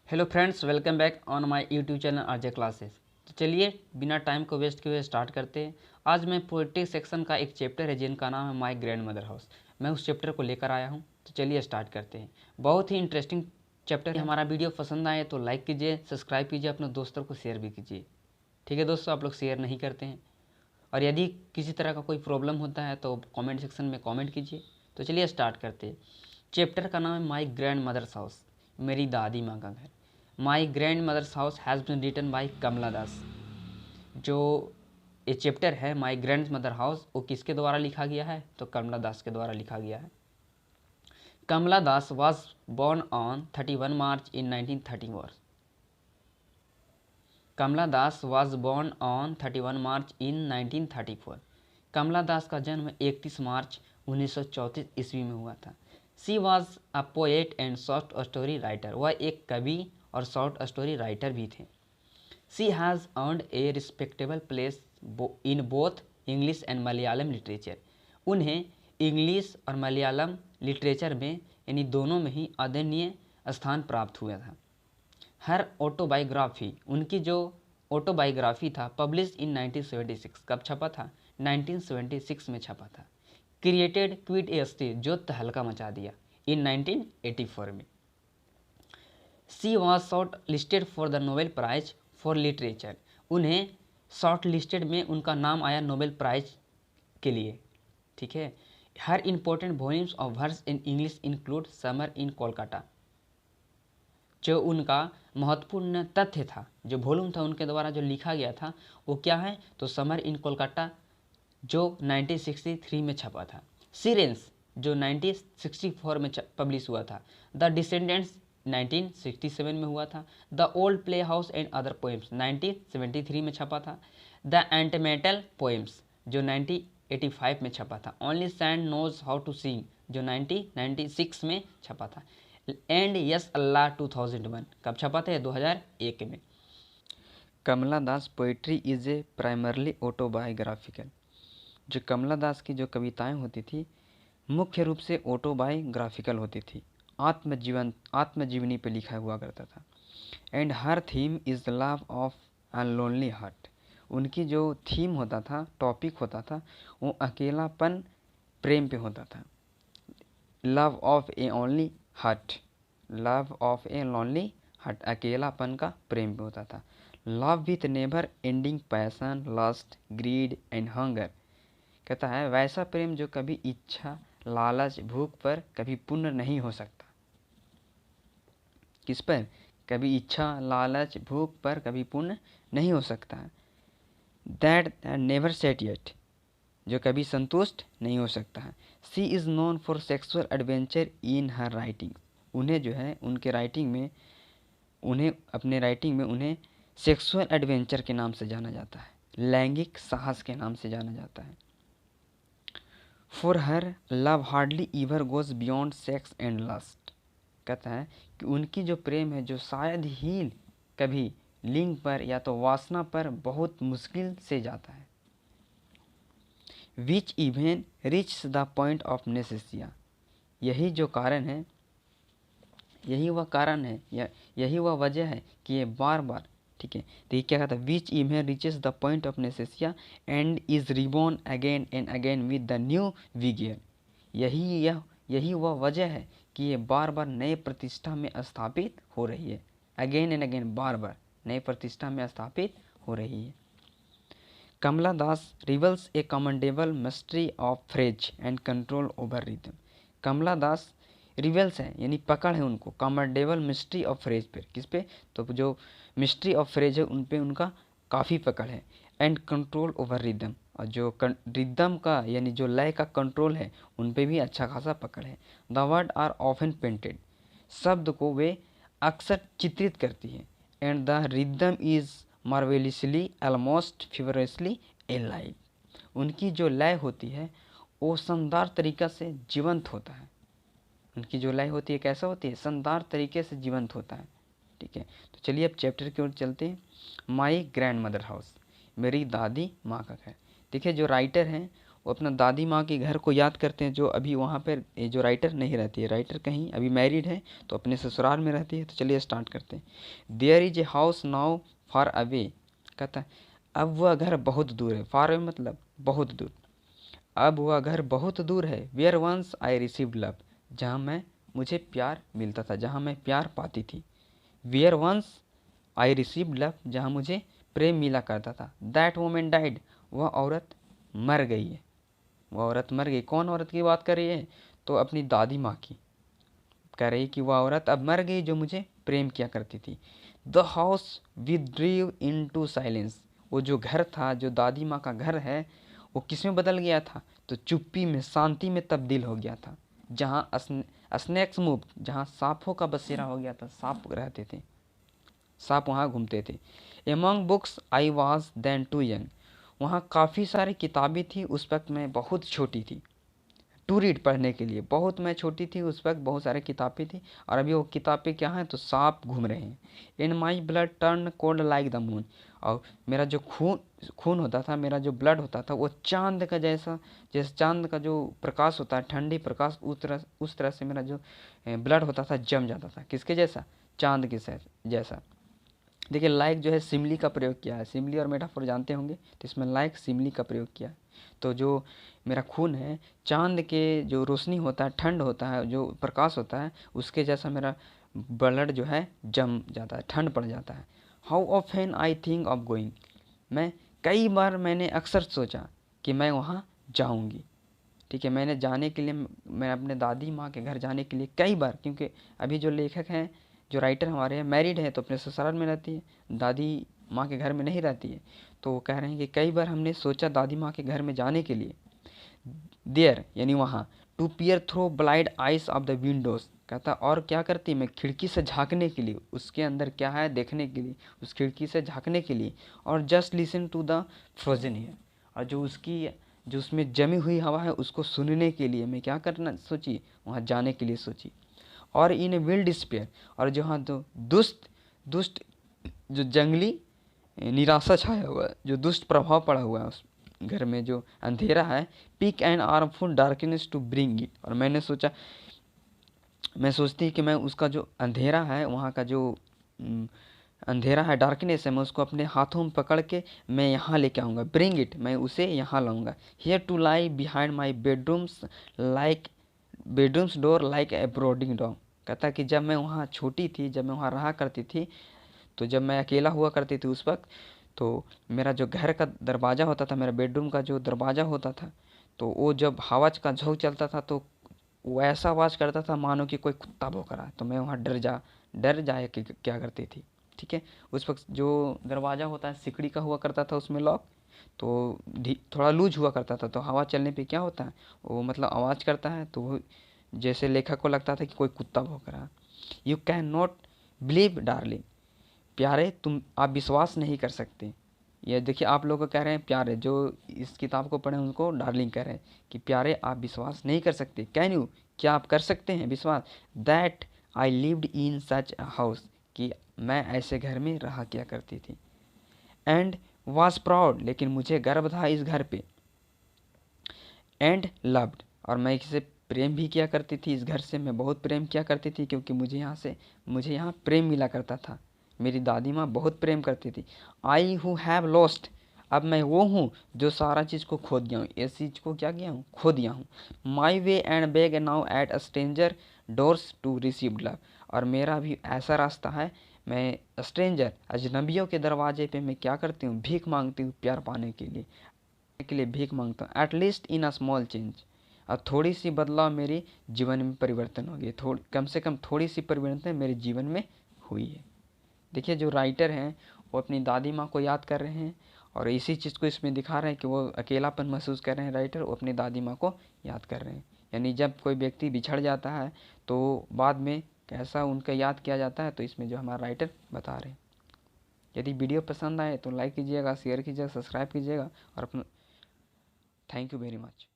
Hello friends, welcome back on my YouTube channel RJ classes. तो चलिए बिना time को वेस्ट किए हुए स्टार्ट करते हैं। आज मैं पोइट्री सेक्शन का एक चैप्टर है जिनका नाम है माय ग्रैंड मदर हाउस। मैं उस चैप्टर को लेकर आया हूं, तो चलिए स्टार्ट करते हैं। बहुत ही इंटरेस्टिंग चैप्टर है। हमारा वीडियो पसंद आए तो लाइक कीजिए, सब्सक्राइब कीजिए, अपने दोस्तों को शेयर भी कीजिए। ठीक है दोस्तों, आप लोग शेयर नहीं करते हैं। और यदि किसी तरह का कोई प्रॉब्लम होता है तो कमेंट सेक्शन में कमेंट कीजिए। तो चलिए स्टार्ट करते हैं। चैप्टर का नाम है माई ग्रैंड मदर्स हाउस, मेरी दादी माँ का घर। My grandmother's house has been written by Kamala Das. जो ये चैप्टर है माई ग्रैंड मदर हाउस, वो किसके द्वारा लिखा गया है? तो कमला दास के द्वारा लिखा गया है। Kamala Das was born on 31 March in 1934. Kamala Das was born on 31 March in 1934. Kamala Das का जन्म 31 मार्च 1934 ईस्वी में हुआ था। She was a poet and short story writer. वह एक कवि और शॉर्ट स्टोरी राइटर भी थे। She has earned a respectable place in both English and Malayalam literature. उन्हें इंग्लिश और मलयालम लिटरेचर में यानी दोनों में ही आदरणीय स्थान प्राप्त हुआ था। हर ऑटोबायोग्राफी, उनकी जो ऑटोबायोग्राफी था, पब्लिश इन 1976। कब छपा था? 1976 में छपा था। क्रिएटेड क्विट ए स्टेज, जो तहलका मचा दिया, इन 1984 में। She was shortlisted for the Nobel prize for literature. उन्हें शॉर्ट लिस्टेड में उनका नाम आया नोबेल प्राइज के लिए। ठीक है। Her important volumes of verse in English include summer in Kolkata. जो उनका महत्वपूर्ण तथ्य था, जो वॉल्यूम था उनके द्वारा जो लिखा गया था, वो क्या है? तो समर इन कोलकाता, जो 1963 में छपा था। सीरेंस, जो 1964 में पब्लिश हुआ था। द डिसेंडेंट्स 1967 में हुआ था। The old play house and other poems 1973 में छपा था। द एंटमेटल पोएम्स, जो 1985 में छपा था। Only sand knows how to sing, जो 1996 में छपा था। एंड यस अल्लाह 2001 कब छपा था? 2001 में। Kamala Das poetry is a primarily autobiographical. जो कमला दास की जो कविताएं होती थी, मुख्य रूप से ऑटोबायोग्राफिकल होती थी, आत्मजीवनी पे लिखा हुआ करता था। And her theme is love of a lonely heart. उनकी जो थीम होता था, टॉपिक होता था, वो अकेलापन प्रेम पे होता था। Love of a only heart, love of a lonely heart, अकेलापन का प्रेम पे होता था। Love with never ending passion, lust, greed and hunger. कहता है वैसा प्रेम जो कभी इच्छा, लालच, भूख पर कभी पूर्ण नहीं हो सकता। किस पर? कभी इच्छा, लालच, भूख पर कभी पूर्ण नहीं हो सकता है। दैट नेवर सेट येट, जो कभी संतुष्ट नहीं हो सकता है। She is known for sexual adventure in her writing. उन्हें जो है उनके राइटिंग में, उन्हें सेक्सुअल एडवेंचर के नाम से जाना जाता है, लैंगिक साहस के नाम से जाना जाता है। For her love hardly ever goes beyond sex and lust. कहता है कि उनकी जो प्रेम है, जो शायद ही कभी लिंग पर या तो वासना पर बहुत मुश्किल से जाता है। Which even reach the point of nescience. यही जो कारण है, यही वह कारण है, यही वह वजह है कि ये बार बार, ठीक है, तो ये क्या कहता है? Which even reaches the point of nescience and is reborn again and again with the new vigour. यही वह वजह है कि ये बार बार नए प्रतिष्ठा में स्थापित हो रही है। अगेन एंड अगेन, बार बार नए प्रतिष्ठा में स्थापित हो रही है। Kamala Das reveals a commendable mastery of phrase and control over rhythm. Kamala Das reveals है यानी पकड़ है उनको, कमेंडेबल मिस्ट्री ऑफ फ्रेज पे, किस पे? तो जो मिस्ट्री ऑफ फ्रेज है उन पे उनका काफ़ी पकड़ है। एंड कंट्रोल ओवर रिदम, और जो रिदम का यानी जो लय का कंट्रोल है उन पे भी अच्छा खासा पकड़ है। The word are often painted, शब्द को वे अक्सर चित्रित करती है। And the rhythm is marvellously almost feverishly alive. उनकी जो लय होती है वो शानदार तरीक़ा से जीवंत होता है। उनकी जो लय होती है कैसा होती है? शानदार तरीके से जीवंत होता है। ठीक है, तो चलिए अब चैप्टर की ओर चलते हैं। माई ग्रैंड मदर हाउस, मेरी दादी माँ का घर। देखिए जो राइटर हैं वो अपना दादी माँ के घर को याद करते हैं, जो अभी वहाँ पर जो राइटर नहीं रहती है। राइटर कहीं अभी मैरिड है तो अपने ससुराल में रहती है। तो चलिए स्टार्ट करते हैं। There is a house now far away, कहता है अब वह घर बहुत दूर है। फार अवे मतलब बहुत दूर। अब वह घर बहुत दूर है। Where once I received love, जहाँ मैं मुझे प्यार मिलता था, जहाँ मैं प्यार पाती थी। Where once I received love, जहाँ मुझे प्रेम मिला करता था। दैट वोमेन डाइड, वह औरत मर गई है। वह औरत मर गई। कौन औरत की बात कर रही है? तो अपनी दादी माँ की कह रही कि वह औरत अब मर गई जो मुझे प्रेम किया करती थी। The house withdrew into silence, वो जो घर था, जो दादी माँ का घर है, वो किस में बदल गया था? तो चुप्पी में, शांति में तब्दील हो गया था। जहाँ स्नैक्स मूव, जहाँ सांपों का बसेरा हो गया था। सांप रहते थे, सांप वहाँ घूमते थे। Among books I was then too young, वहाँ काफ़ी सारी किताबें थी, उस वक्त मैं बहुत छोटी थी। टू रीड, पढ़ने के लिए बहुत मैं छोटी थी उस वक्त, बहुत सारी किताबें थी। और अभी वो किताबें क्या हैं? तो सांप घूम रहे हैं। In my blood turn cold like the moon, और मेरा जो खून खून होता था, मेरा जो ब्लड होता था, वो चांद का जैसा, जैसे चांद का जो प्रकाश होता है, ठंडी प्रकाश, उस तरह से मेरा जो ब्लड होता था जम जाता था। किसके जैसा? चांद के जैसा। देखिए लाइक जो है सिमली का प्रयोग किया है। सिमली और मेटाफोर जानते होंगे, तो इसमें लाइक सिमली का प्रयोग किया है। तो जो मेरा खून है, चांद के जो रोशनी होता है, ठंड होता है, जो प्रकाश होता है, उसके जैसा मेरा ब्लड जो है जम जाता है, ठंड पड़ जाता है। How often I think of going, मैं कई बार, मैंने अक्सर सोचा कि मैं वहाँ जाऊँगी। ठीक है, मैंने जाने के लिए, मैं अपने दादी माँ के घर जाने के लिए कई बार, क्योंकि अभी जो लेखक हैं, जो राइटर हमारे हैं, मैरिड है तो अपने ससुराल में रहती है, दादी माँ के घर में नहीं रहती है। तो वो कह रहे हैं कि कई बार हमने सोचा दादी माँ के घर में जाने के लिए। देयर यानी वहाँ, to peer through blind eyes of the windows, कहता और क्या करती मैं खिड़की से झांकने के लिए, उसके अंदर क्या है देखने के लिए, उस खिड़की से झांकने के लिए। और just listen to the frozen air, और जो उसमें जमी हुई हवा है उसको सुनने के लिए मैं क्या करना सोची? वहाँ जाने के लिए सोची। और इन ए विल डिस्पेयर, और जहाँ तो दुष्ट दुष्ट जो जंगली निराशा छाया हुआ है, जो दुष्ट प्रभाव पड़ा हुआ है उस घर में, जो अंधेरा है, pick and armful darkness to bring it, और मैंने सोचा, मैं सोचती कि मैं उसका जो अंधेरा है, वहाँ का जो अंधेरा है, डार्कनेस है, मैं उसको अपने हाथों में पकड़ के मैं यहाँ लेके आऊँगा। ब्रिंग इट, मैं उसे यहाँ लाऊंगा। Here to lie behind my bedroom's door like a brooding dog, कहता कि जब मैं वहाँ छोटी थी, जब मैं वहाँ रहा करती थी, तो जब मैं अकेला हुआ करती थी उस वक्त, तो मेरा जो घर का दरवाज़ा होता था, मेरा बेडरूम का जो दरवाज़ा होता था, तो वो जब हवा का झोंका चलता था तो वो ऐसा आवाज़ करता था मानो कि कोई कुत्ता भौंक रहा है। तो मैं वहाँ डर जाए कि क्या करती थी। ठीक है, उस वक्त जो दरवाज़ा होता है सिकड़ी का हुआ करता था, उसमें लॉक, तो थोड़ा लूज हुआ करता था, तो हवा चलने पे क्या होता है, वो मतलब आवाज़ करता है, तो वो जैसे लेखक को लगता था कि कोई कुत्ता भौंक रहा है। You can not believe darling, प्यारे तुम, आप विश्वास नहीं कर सकते। ये देखिए, आप लोग को कह रहे हैं प्यारे, जो इस किताब को पढ़े उनको डार्लिंग कह रहे हैं कि प्यारे आप विश्वास नहीं कर सकते। कैन यू, क्या आप कर सकते हैं विश्वास? That I lived in such a house, कि मैं ऐसे घर में रहा किया करती थी। एंड वॉज प्राउड, लेकिन मुझे गर्व था इस घर पे। एंड लव्ड, और मैं इसे प्रेम भी किया करती थी, इस घर से मैं बहुत प्रेम किया करती थी, क्योंकि मुझे यहाँ प्रेम मिला करता था। मेरी दादी माँ बहुत प्रेम करती थी। आई हु हैव लॉस्ट, अब मैं वो हूँ जो सारा चीज़ को खो दिया हूँ, इस चीज़ को क्या किया हूँ? खो दिया हूँ। My way and beg now at a stranger's doors to receive love, और मेरा भी ऐसा रास्ता है, मैं स्ट्रेंजर, अजनबियों के दरवाजे पे मैं क्या करती हूँ? भीख मांगती हूँ प्यार पाने के लिए भीख मांगता हूँ। At least in a small change, और थोड़ी सी बदलाव मेरे जीवन में परिवर्तन हो गई, कम से कम थोड़ी सी परिवर्तन मेरे जीवन में हुई है। देखिए, जो राइटर हैं वो अपनी दादी माँ को याद कर रहे हैं, और इसी चीज़ को इसमें दिखा रहे हैं कि वो अकेलापन महसूस कर रहे हैं। राइटर वो अपनी दादी माँ को याद कर रहे हैं, यानी जब कोई व्यक्ति बिछड़ जाता है तो बाद में कैसा उनका याद किया जाता है, तो इसमें जो हमारा राइटर बता रहे हैं। यदि वीडियो पसंद आए तो लाइक कीजिएगा, शेयर कीजिएगा, सब्सक्राइब कीजिएगा, और अपना थैंक यू वेरी मच।